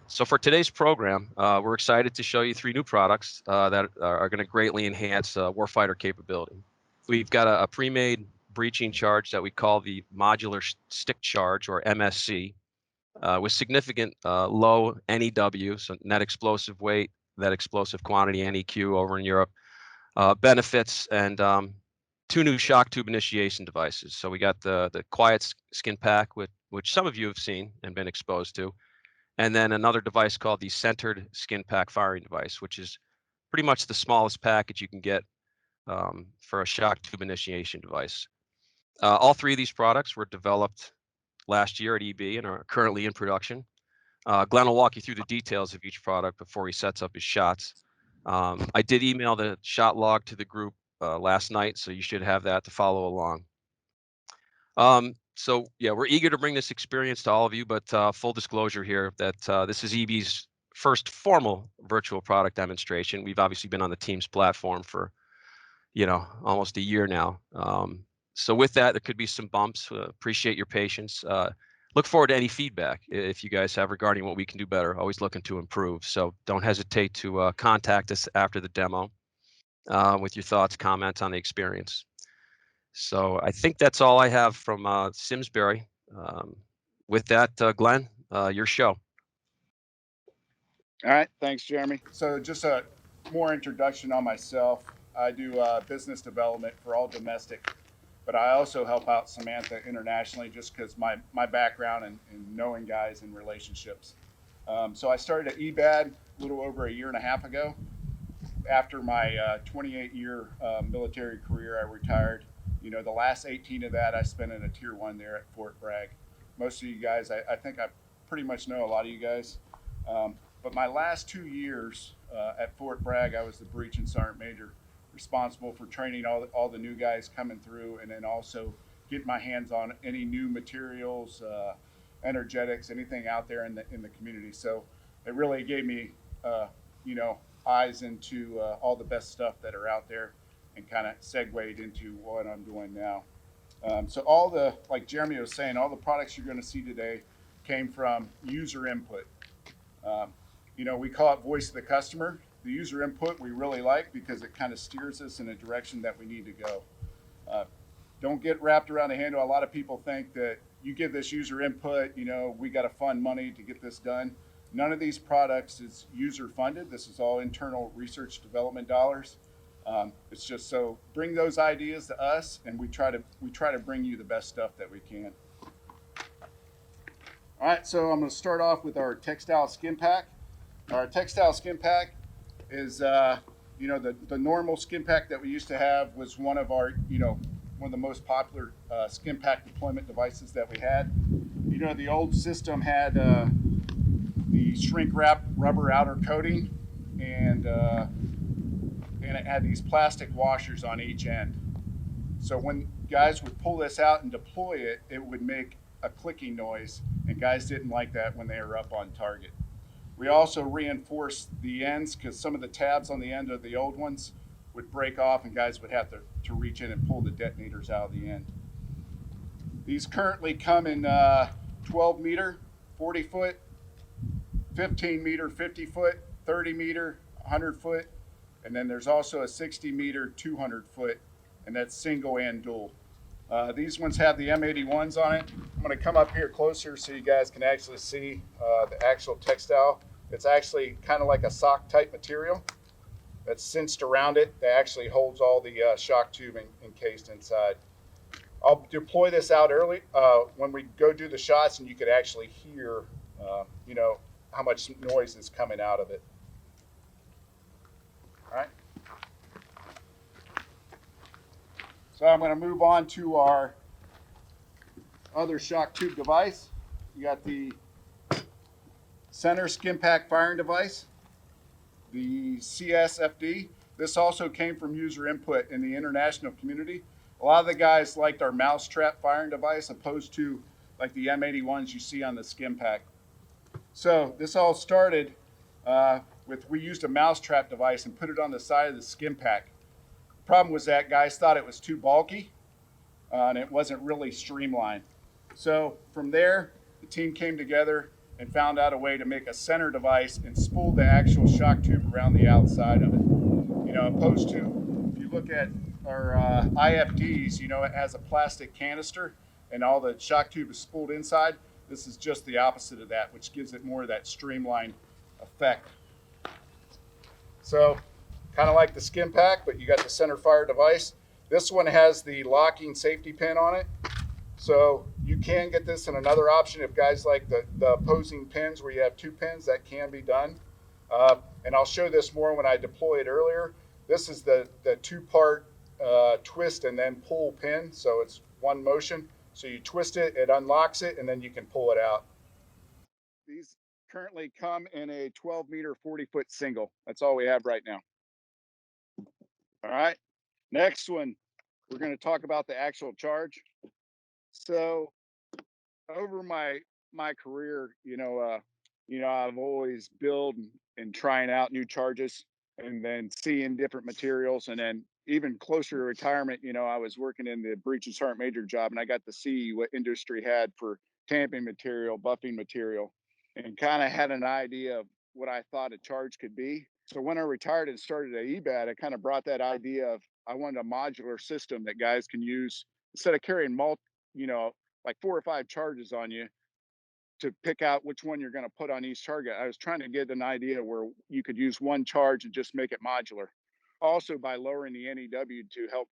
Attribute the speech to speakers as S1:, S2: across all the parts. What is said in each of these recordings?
S1: So for today's program, we're excited to show you 3 new products that are going to greatly enhance warfighter capability. We've got a pre-made breaching charge that we call the Modular Stick Charge, or MSC, with significant low NEW, so net explosive weight, net explosive quantity, NEQ over in Europe, benefits, and 2 new shock tube initiation devices. So we got the quiet skin pack, which some of you have seen and been exposed to, and then another device called the centered skin pack firing device, which is pretty much the smallest package you can get for a shock tube initiation device. All 3 of these products were developed last year at EB and are currently in production. Glenn will walk you through the details of each product before he sets up his shots. I did email the shot log to the group last night, so you should have that to follow along. So yeah, we're eager to bring this experience to all of you, but full disclosure here that this is EB's first formal virtual product demonstration. We've obviously been on the Teams platform for, almost a year now. So with that, there could be some bumps. Appreciate your patience. Look forward to any feedback if you guys have regarding what we can do better. Always looking to improve. So don't hesitate to contact us after the demo with your thoughts, comments on the experience. So I think that's all I have from Simsbury. With that, Glenn, your show.
S2: All right, thanks, Jeremy. So just a more introduction on myself. I do business development for all domestic, but I also help out Samantha internationally just because my background in knowing guys and relationships. So I started at EBAD a little over a year and a half ago. After my 28-year military career, I retired. The last 18 of that I spent in a Tier 1 there at Fort Bragg. Most of you guys, I think I pretty much know a lot of you guys. But my last 2 years at Fort Bragg, I was the breach and sergeant major, responsible for training all the new guys coming through, and then also getting my hands on any new materials, energetics, anything out there in the community. So it really gave me, eyes into all the best stuff that are out there, and kind of segued into what I'm doing now. So like Jeremy was saying, all the products you're going to see today came from user input. We call it voice of the customer. The user input we really like because it kind of steers us in a direction that we need to go. Don't get wrapped around the handle. A lot of people think that you give this user input, we got to fund money to get this done. None of these products is user funded. This is all internal research development dollars. It's just so bring those ideas to us, and we try to bring you the best stuff that we can. All right, so I'm going to start off with our Textile skin pack. Our Textile skin pack is, the normal skin pack that we used to have was one of the most popular skin pack deployment devices that we had. The old system had the shrink wrap rubber outer coating, and it had these plastic washers on each end. So when guys would pull this out and deploy it, it would make a clicking noise, and guys didn't like that when they were up on target. We also reinforced the ends because some of the tabs on the end of the old ones would break off, and guys would have to reach in and pull the detonators out of the end. These currently come in 12 meter, 40 foot, 15 meter, 50 foot, 30 meter, 100 foot, and then there's also a 60 meter, 200 foot, and that's single and dual. These ones have the M81s on it. I'm going to come up here closer so you guys can actually see the actual textile. It's actually kind of like a sock type material that's cinched around it that actually holds all the shock tubing encased inside. I'll deploy this out early when we go do the shots, and you could actually hear, how much noise is coming out of it. All right. So I'm going to move on to our other shock tube device. You got the center skin pack firing device, the CSFD. This also came from user input in the international community. A lot of the guys liked our mousetrap firing device opposed to like the M81s you see on the skin pack. So this all started we used a mousetrap device and put it on the side of the skin pack. Problem was that guys thought it was too bulky and it wasn't really streamlined. So from there, the team came together and found out a way to make a center device and spool the actual shock tube around the outside of it. Opposed to if you look at our IFDs, it has a plastic canister and all the shock tube is spooled inside. This is just the opposite of that, which gives it more of that streamlined effect. So, kind of like the skim pack, but you got the center fire device. This one has the locking safety pin on it. So you can get this in another option if guys like the opposing pins where you have two pins, that can be done. And I'll show this more when I deploy it earlier. This is the two-part twist and then pull pin. So it's one motion. So you twist it, it unlocks it, and then you can pull it out. These currently come in a 12-meter, 40-foot single. That's all we have right now. All right. Next one, we're going to talk about the actual charge. So over my career, I've always built and trying out new charges and then seeing different materials. And then even closer to retirement, I was working in the breach and sergeant major job, and I got to see what industry had for tamping material, buffing material, and kind of had an idea of what I thought a charge could be. So when I retired and started at EBAD, I kind of brought that idea of I wanted a modular system that guys can use instead of carrying like 4 or 5 charges on you to pick out which one you're going to put on each target. I was trying to get an idea where you could use one charge and just make it modular. Also, by lowering the NEW to help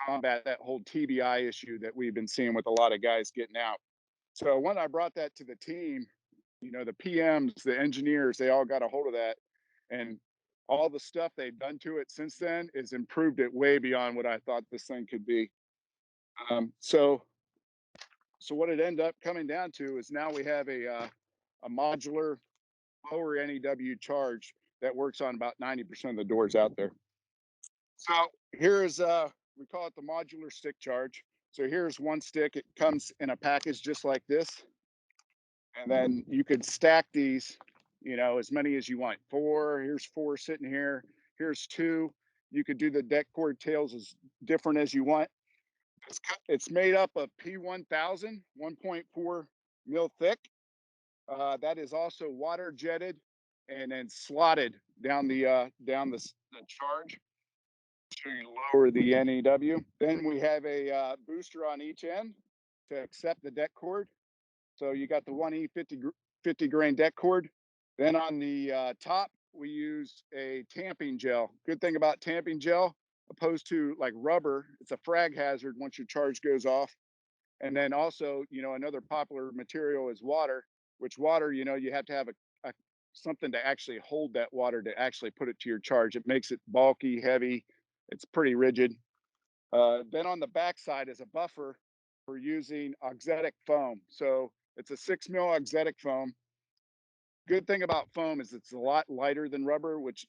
S2: combat that whole TBI issue that we've been seeing with a lot of guys getting out. So when I brought that to the team, the PMs, the engineers, they all got a hold of that. And all the stuff they've done to it since then has improved it way beyond what I thought this thing could be. So what it ended up coming down to is now we have a modular lower NEW charge that works on about 90% of the doors out there. So here's we call it the modular stick charge. So here's one stick. It comes in a package just like this, and then you could stack these, as many as you want. 4. Here's 4 sitting here. Here's 2. You could do the deck cord tails as different as you want. It's made up of P1000, 1.4 mil thick. That is also water jetted and then slotted down the charge to lower the NEW. Then we have a booster on each end to accept the deck cord. So you got the 1E 50 grain deck cord. Then on the top, we use a tamping gel. Good thing about tamping gel, opposed to like rubber, it's a frag hazard once your charge goes off. And then also, another popular material is water, which water, you have to have a something to actually hold that water to actually put it to your charge. It makes it bulky, heavy. It's pretty rigid. Then on the backside is a buffer for using auxetic foam. So it's a 6 mil auxetic foam. Good thing about foam is it's a lot lighter than rubber, which,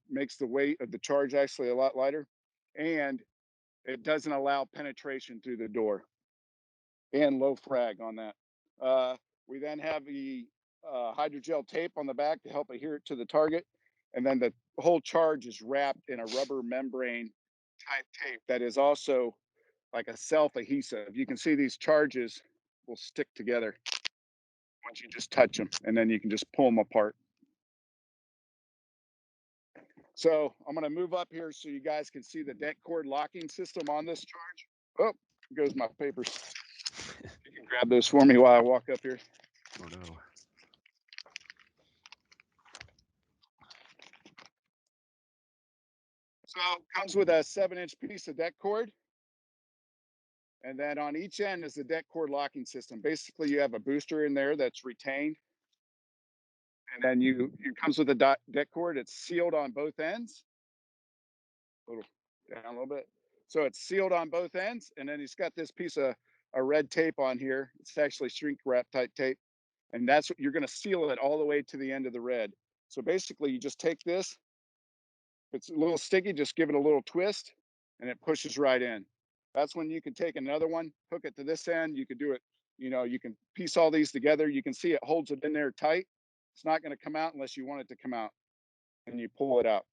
S2: makes the weight of the charge actually a lot lighter. And it doesn't allow penetration through the door and low frag on that. We then have the hydrogel tape on the back to help adhere it to the target. And then the whole charge is wrapped in a rubber membrane type tape that is also like a self-adhesive. You can see these charges will stick together once you just touch them, and then you can just pull them apart. So I'm going to move up here so you guys can see the deck cord locking system on this charge. Oh, here goes my papers. You can grab those for me while I walk up here.
S1: Oh no.
S2: So it comes with a 7-inch piece of deck cord. And then on each end is the deck cord locking system. Basically, you have a booster in there that's retained. And then it comes with a deck cord. It's sealed on both ends. Down a little bit. So it's sealed on both ends. And then it's got this piece of a red tape on here. It's actually shrink wrap type tape. And that's what you're going to seal it all the way to the end of the red. So basically, you just take this. If it's a little sticky, just give it a little twist and it pushes right in. That's when you can take another one, hook it to this end. You could do it, you can piece all these together. You can see it holds it in there tight. It's not going to come out unless you want it to come out, and you pull it out.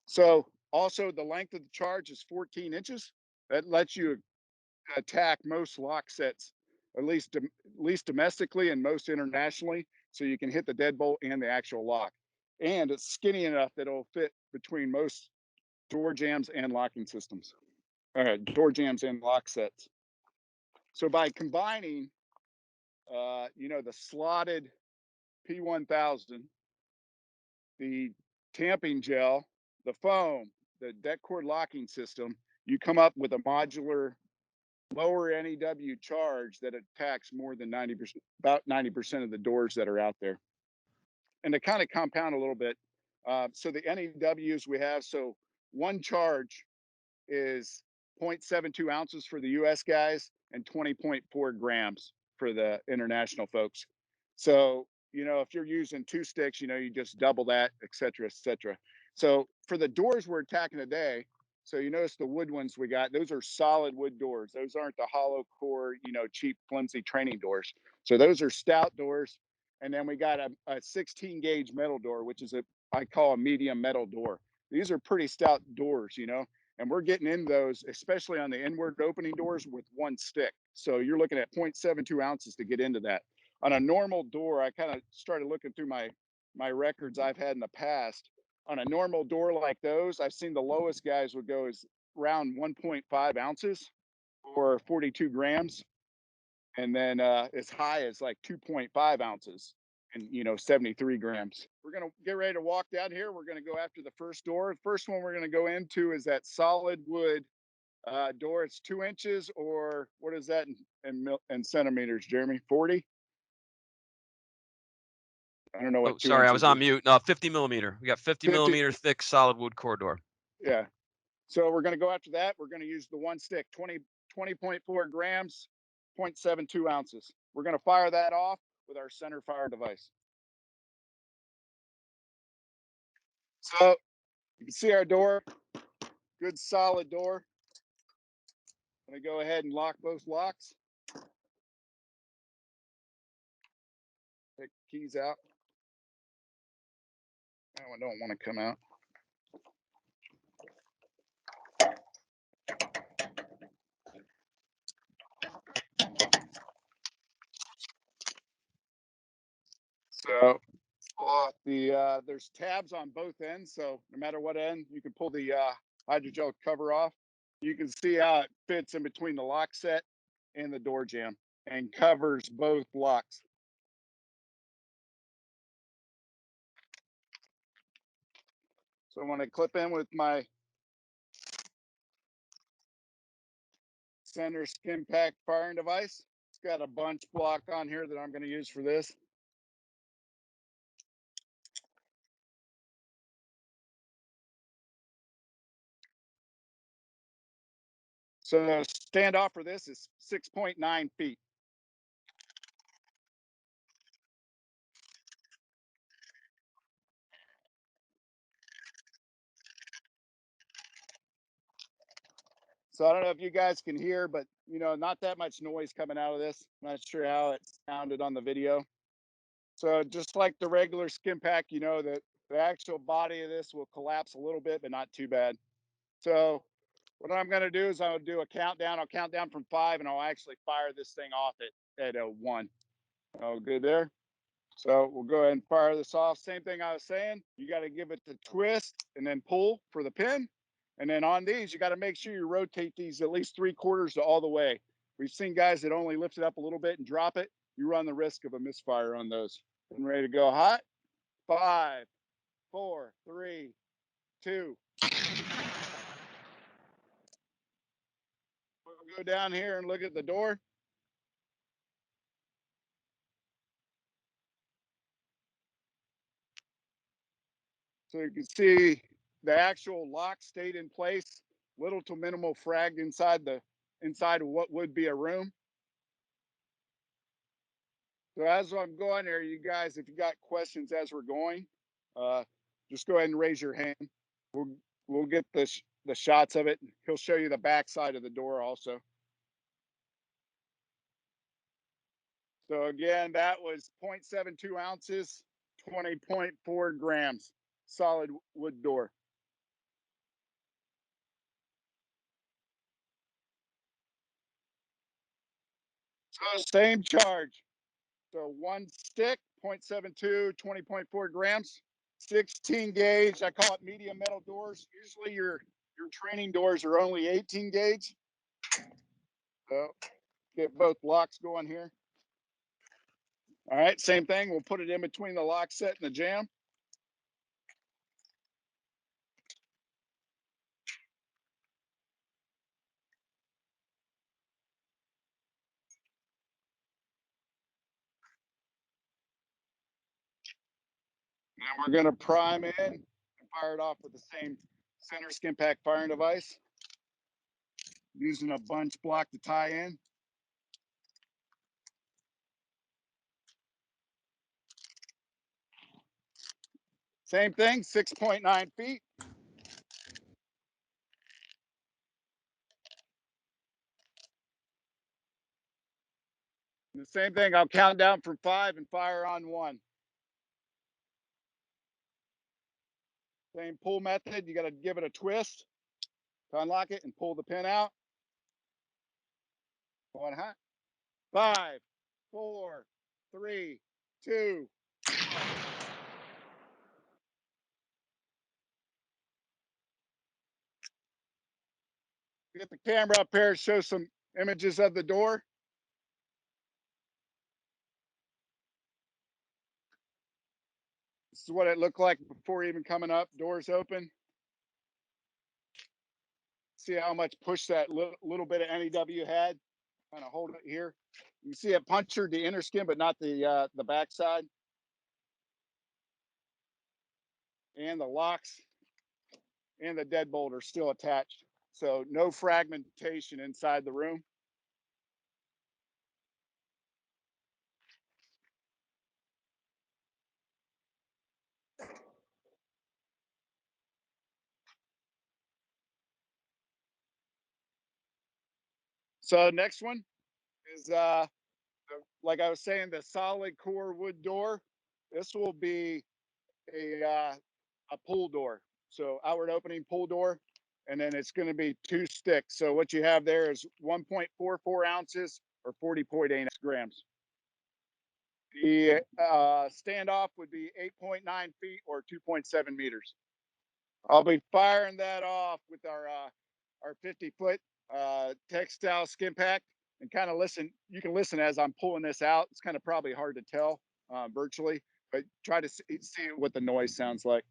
S2: So also the length of the charge is 14 inches. That lets you attack most lock sets, at least domestically and most internationally. So you can hit the deadbolt and the actual lock, and it's skinny enough that it'll fit between most door jams and locking systems. Door jams and lock sets. So by combining, the slotted P1000, the tamping gel, the foam, the deck cord locking system, you come up with a modular lower NEW charge that attacks more than 90%, about 90% of the doors that are out there. And to kind of compound a little bit, so the NEWs we have, so one charge is 0.72 ounces for the US guys and 20.4 grams for the international folks. So, if you're using two sticks, you just double that, et cetera, et cetera. So for the doors we're attacking today, so you notice the wood ones we got, those are solid wood doors. Those aren't the hollow core, cheap, flimsy training doors. So those are stout doors. And then we got a 16 gauge metal door, which is I call a medium metal door. These are pretty stout doors, and we're getting in those, especially on the inward opening doors, with one stick. So you're looking at 0.72 ounces to get into that. On a normal door, I kind of started looking through my records I've had in the past. On a normal door like those, I've seen the lowest guys would go as around 1.5 ounces or 42 grams, and then as high as like 2.5 ounces and 73 grams. We're gonna get ready to walk down here. We're gonna go after the first door. The first one we're gonna go into is that solid wood door. It's 2 inches, or what is that in centimeters, Jeremy? 40? I don't know
S1: Oh,
S2: what two
S1: sorry, I was
S2: inches
S1: on
S2: is.
S1: mute. No, 50 millimeter. We got 50
S2: 50.
S1: millimeter thick solid wood core door.
S2: Yeah. So we're gonna go after that. We're gonna use the one stick, 20.4 grams, 0.72 ounces. We're gonna fire that off with our center fire device. So you can see our door, good solid door. I'm gonna go ahead and lock both locks. Take the keys out. That one don't want to come out. So there's tabs on both ends, so no matter what end, you can pull the hydrogel cover off. You can see how it fits in between the lock set and the door jamb and covers both locks. So I'm going to clip in with my center skin pack firing device. It's got a bunch block on here that I'm going to use for this. So the standoff for this is 6.9 feet. So I don't know if you guys can hear, but not that much noise coming out of this. I'm not sure how it sounded on the video. So just like the regular skin pack, the actual body of this will collapse a little bit, but not too bad. So what I'm going to do is I'll do a countdown. I'll count down from 5, and I'll actually fire this thing off at a 1. Oh, good there. So we'll go ahead and fire this off. Same thing I was saying. You got to give it the twist and then pull for the pin. And then on these, you got to make sure you rotate these at least 3/4 to all the way. We've seen guys that only lift it up a little bit and drop it. You run the risk of a misfire on those. And ready to go hot. 5, 4, 3, 2. We'll go down here and look at the door. So you can see the actual lock stayed in place, little to minimal frag inside of what would be a room. So as I'm going there, you guys, if you got questions as we're going, just go ahead and raise your hand. We'll get the shots of it. He'll show you the back side of the door also. So again, that was 0.72 ounces, 20.4 grams, solid wood door. So same charge. So one stick, 0.72, 20.4 grams, 16 gauge. I call it medium metal doors. Usually your training doors are only 18 gauge. So get both locks going here. All right, same thing. We'll put it in between the lock set and the jam. And we're going to prime in and fire it off with the same center skin pack firing device, using a bunch block to tie in. Same thing, 6.9 feet. And the same thing, I'll count down from 5 and fire on 1. Same pull method, you got to give it a twist to unlock it and pull the pin out. One hot. 5, 4, 3, 2. Get the camera up here, show some images of the door. This is what it looked like before even coming up, doors open. See how much push that little bit of NEW had? Kind of hold it here. You see it punctured the inner skin, but not the back side. And the locks and the deadbolt are still attached. So no fragmentation inside the room. So next one is like I was saying, the solid core wood door. This will be a pull door. So outward opening pull door, and then it's going to be 2 sticks. So what you have there is 1.44 ounces or 40.8 grams. The standoff would be 8.9 feet or 2.7 meters. I'll be firing that off with our 50-foot textile skin pack, and kind of listen. You can listen as I'm pulling this out. It's kind of probably hard to tell virtually, but try to see what the noise sounds like.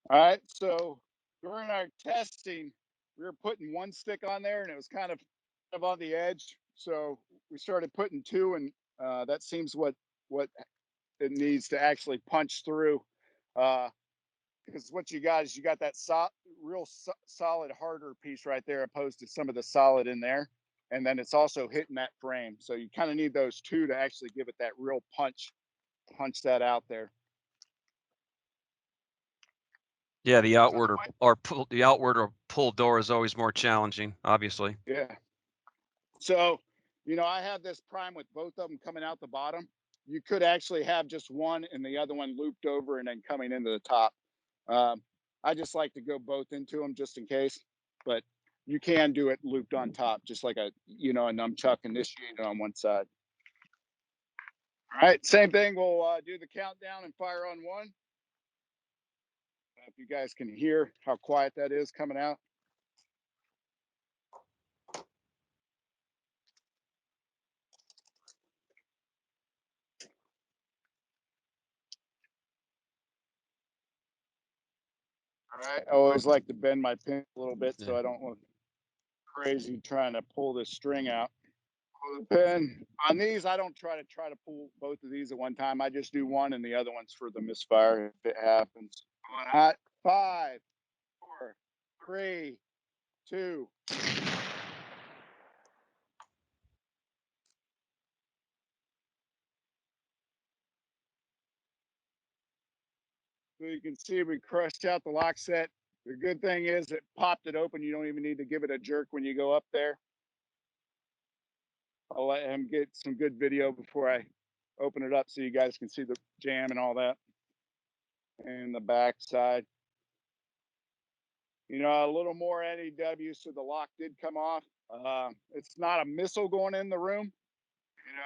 S2: All right, so during our testing, we were putting 1 stick on there, and it was kind of on the edge. So we started putting 2, and that seems what it needs to actually punch through. Because what you got is you got that real solid, harder piece right there, opposed to some of the solid in there, and then it's also hitting that frame. So you kind of need those 2 to actually give it that real punch that out there.
S1: Yeah, the outward or pull door is always more challenging, obviously.
S2: Yeah. So, I have this prime with both of them coming out the bottom. You could actually have just one and the other one looped over and then coming into the top. I just like to go both into them just in case, but you can do it looped on top, just like a nunchuck initiated on one side. All right, same thing. We'll do the countdown and fire on 1. If you guys can hear how quiet that is coming out. All right, I always like to bend my pin a little bit so I don't look crazy trying to pull this string out. Pull the pin. On these, I don't try to pull both of these at one time. I just do one, and the other one's for the misfire if it happens. Going hot. 5, 4, 3, 2. So you can see we crushed out the lock set. The good thing is it popped it open. You don't even need to give it a jerk when you go up there. I'll let him get some good video before I open it up so you guys can see the jam and all that. And the back side. you know, a little more NEW, so the lock did come off. It's not a missile going in the room.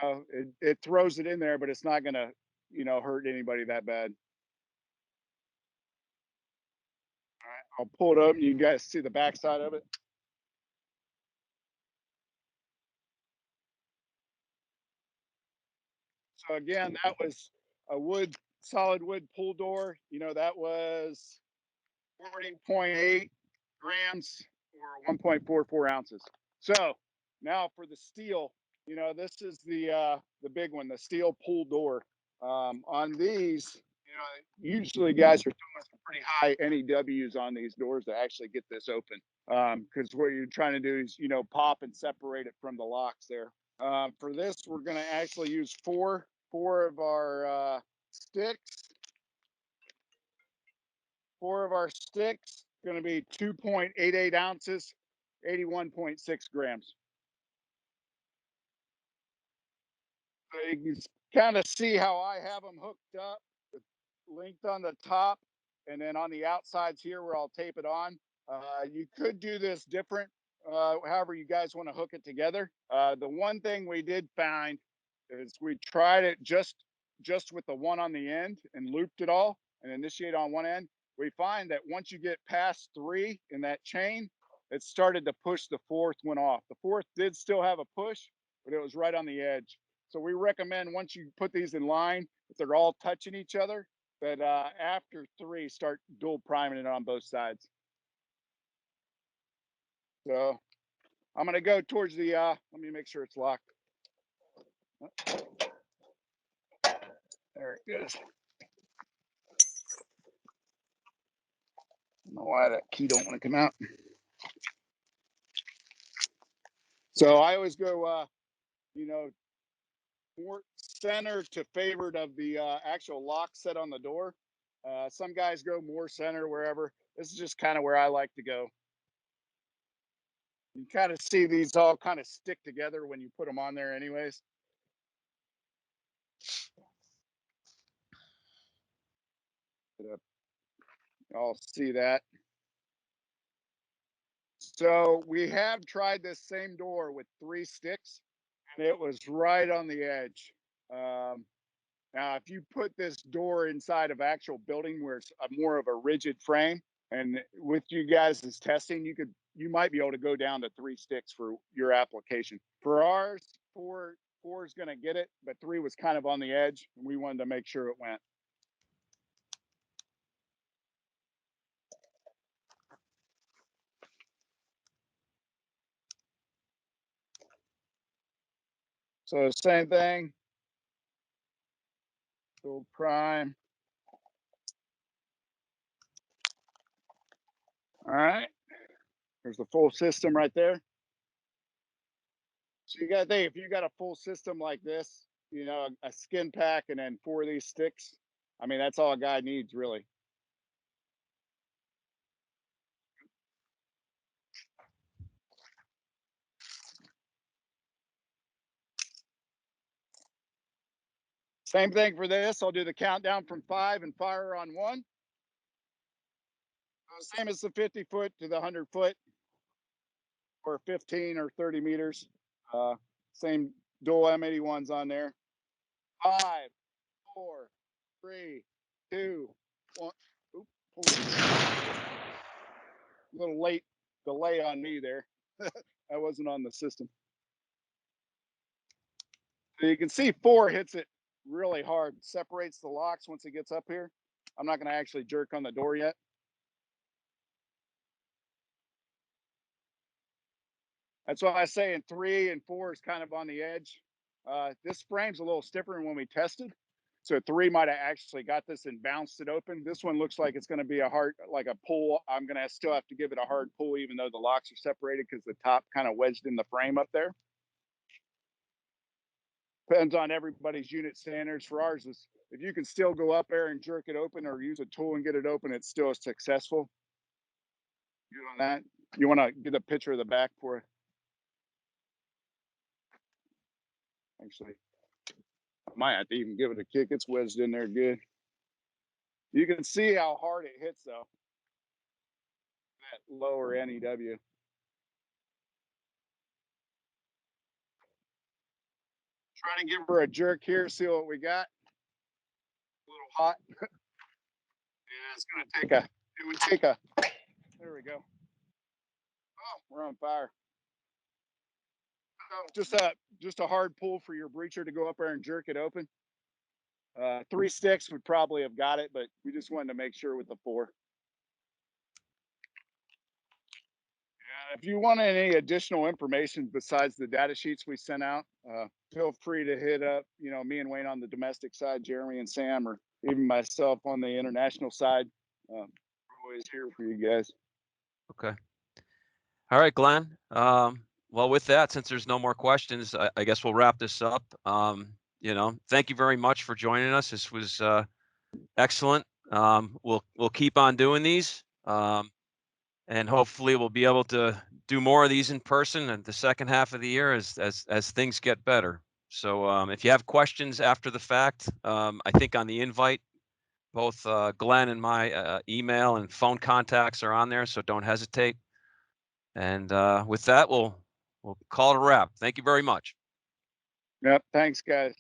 S2: You know, it throws it in there, but it's not gonna, you know, hurt anybody that bad. All right, I'll pull it up. You guys see the backside of it. So again, that was a solid wood pull door. You know, that was 40.8 grams or 1.44 ounces. So now for the steel, you know, this is the big one, the steel pull door. On these, you know, usually guys are doing some pretty high NEWs on these doors to actually get this open. Because what you're trying to do is, you know, pop and separate it from the locks there. For this, we're going to actually use four of our sticks. Four of our sticks, going to be 2.88 ounces, 81.6 grams. So you can kind of see how I have them hooked up, linked on the top, and then on the outsides here where I'll tape it on. You could do this different, however you guys want to hook it together. The one thing we did find is we tried it just with the one on the end and looped it all and initiate on one end. We find that once you get past 3 in that chain, it started to push the fourth one off. The fourth did still have a push, but it was right on the edge. So we recommend once you put these in line, if they're all touching each other, that after 3, start dual priming it on both sides. So I'm going to go towards the, let me make sure it's locked. There it goes. I don't know why that key don't want to come out. So I always go, you know, more center to favored of the actual lock set on the door. Some guys go more center, wherever. This is just kind of where I like to go. You kind of see these all kind of stick together when you put them on there anyways. Y'all see that. So we have tried this same door with 3 sticks, and it was right on the edge. Now, if you put this door inside of actual building where it's more of a rigid frame, and with you guys' testing, you might be able to go down to 3 sticks for your application. For ours, four is going to get it, but 3 was kind of on the edge, and we wanted to make sure it went. So same thing, dual prime. All right, there's the full system right there. So you got to think, if you got a full system like this, you know, a skin pack and then 4 of these sticks, I mean, that's all a guy needs really. Same thing for this. I'll do the countdown from 5 and fire on 1. Same as the 50 foot to the 100 foot or 15 or 30 meters. Same dual M81s on there. 5, 4, 3, 2, 1. Oops, a little late delay on me there. I wasn't on the system. So you can see 4 hits it really hard, separates the locks once it gets up here. I'm not going to actually jerk on the door yet. That's why I say in 3 and 4 is kind of on the edge. This frame's a little stiffer than when we tested. So 3 might have actually got this and bounced it open. This one looks like it's going to be a hard, like a pull. I'm going to still have to give it a hard pull, even though the locks are separated because the top kind of wedged in the frame up there. Depends on everybody's unit standards. For ours, is if you can still go up there and jerk it open or use a tool and get it open, it's still successful. You on that? You want to get a picture of the back for it? Actually, I might have to even give it a kick. It's wedged in there good. You can see how hard it hits though. lower NEW. Try to give her a jerk here, see what we got. A little hot. Yeah, it's gonna take it would take a, there we go. Oh, we're on fire. Just a hard pull for your breacher to go up there and jerk it open. 3 sticks would probably have got it, but we just wanted to make sure with the 4. And if you want any additional information besides the data sheets we sent out, feel free to hit up, me and Wayne on the domestic side, Jeremy and Sam, or even myself on the international side. We're always here for you guys.
S1: Okay. All right, Glenn. Well, with that, since there's no more questions, I guess we'll wrap this up. Thank you very much for joining us. This was excellent. We'll keep on doing these, and hopefully we'll be able to do more of these in person in the second half of the year as things get better. So if you have questions after the fact, I think on the invite, both Glenn and my email and phone contacts are on there, so don't hesitate. And with that, we'll call it a wrap. Thank you very much.
S2: Yep. Thanks, guys.